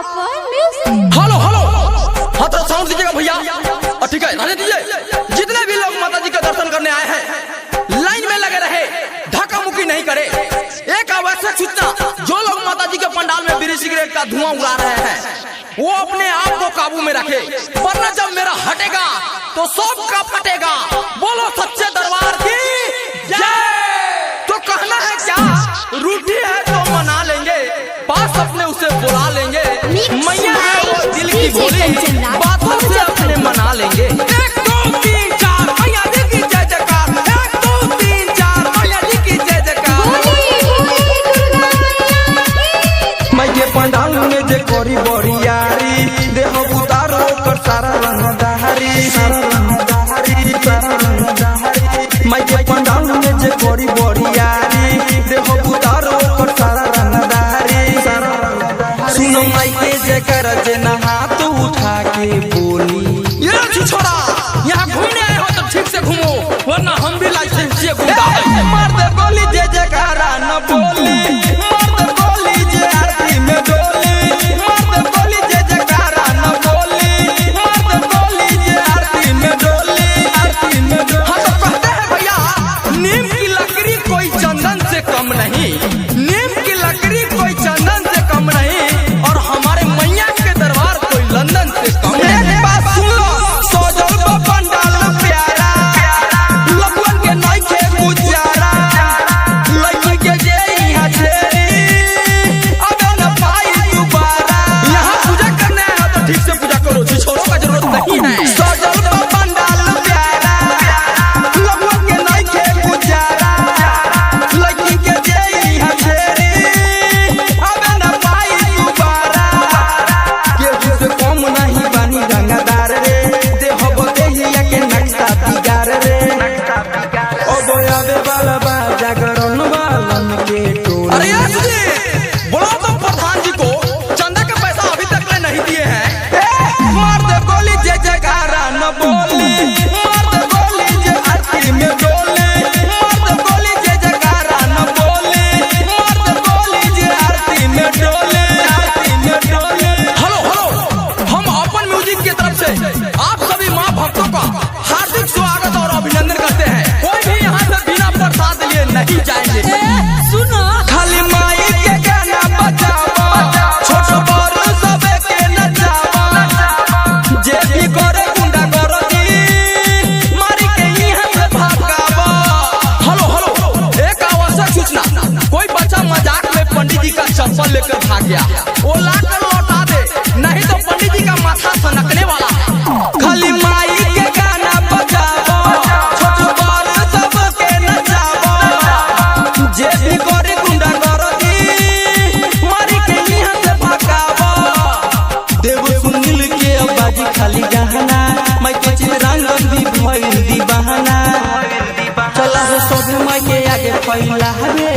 Hello hello, हाँ तो sound दीजिएगा भैया। और ठीक है, रहने दीजिए। जितने भी लोग माता जी का दर्शन करने आए हैं लाइन में लगे रहे, धक्का मुक्की नहीं करे। एक आवश्यक सूचना, जो लोग माता जी के पंडाल में बीड़ी सिगरेट का धुआं उड़ा रहे हैं वो अपने आप को काबू में रखे, वरना जब मेरा हटेगा तो सबका फटेगा। बोलो सच्चे दरबार की जय। तो कहना है क्या, रूठी है तो मना लेंगे, पास अपने उसे बुला लेंगे। मैया है वो दिल की भोली, बातों से अपने मना लेंगे। 1 2 3 4 मैया जी की जय जयकार। 1 2 3 4 मैया जी की जय जयकार। मैं के पंडाल में जे कोरी बोरियारी, देह उतारो कर सारा रंग दहरी। मैं के पंडाल में जे कोरी बोरियारी, देह उतारो कर सारा रंग दहरी। सुनो माई के जे कर जे हाथ उठा के बोली। ये छोड़ा, यहाँ घूमने आए हो तो ठीक से घूमो, वरना हम भी लाइसेंस से घूमता है। मार दे गोली जे जयकारा न बोली, मार दे गोली जे आरती में डोली। मार दे गोली जे जयकारा न बोली, मार दे गोली जे आरती में डोली। आरती में डोली। हाँ तो कहते हैं भैया, नीम की लकड़ी कोई चंदन से कम नहीं, नीम की लकड़ी कोई चंदन से कम नहीं, और हमारे मैया के दरबार कोई लंदन से कम नहीं। एक बात सुन लो, सोजल बा पंडाल प्यारा, लखन के नइखे गुजारा। लइकी के जे यहाँ छेरी, अबे न पाई दोबारा। यहाँ पूजा करने आए हो तो ठीक से पूजा करो, छिछोरों का जरूरत नहीं है। सोजल बा पंडाल प्यारा, लखन के नइखे गुजारा। लइकी के जे यहाँ छेरी, अबे न पाई दोबारा। केहू से कम नहीं बानी रंगदार रे, देह बदेहिया के नक्शा बिगाड़ रे। अब आवे वाला बा जागरण वालन के टोली। अरे यार जी, बोलो तो प्रधान जी को चंदा का पैसा अभी तक ले नहीं दिए हैं। मार दे गोली जे जयकारा न बोली, मार दे गोली जे आरती में डोली। मार दे गोली जे जयकारा न बोली, मार दे गोली जे आरती में डोली। आरती में डोली। हेलो हेलो, हम ओपन म्यूजिक की तरफ से आप सभी माँ भक्तों का हार्दिक स्वागत और अभिनंदन करते हैं। कोई भी यहाँ से बिना प्रसाद लिए नहीं जाएंगे। खाली माई के गाना बजावा, छोट बड़ सबे के नचावा। जे भी करे गुंडा गर्दी, मारी के यहाँ से भागावा। हेलो हेलो, एक आवश्यक सूचना, कोई बच्चा मजाक में पंडित जी का चप्पल लेकर भाग गया, वो लाकर लौटा दे, नहीं तो पंडित जी का माथा सनकने वाला है। खाली माई के गाना बजावा, छोट बड़ सबके नचावा। जे भी करे गुंडा गर्दी, मारी के यहाँ से भागावा। देव सुनील के बाजी खाली गहना, मैं के चित्रंगन भी भइल दीवाना। चला हो सब माई के आगे फैला रे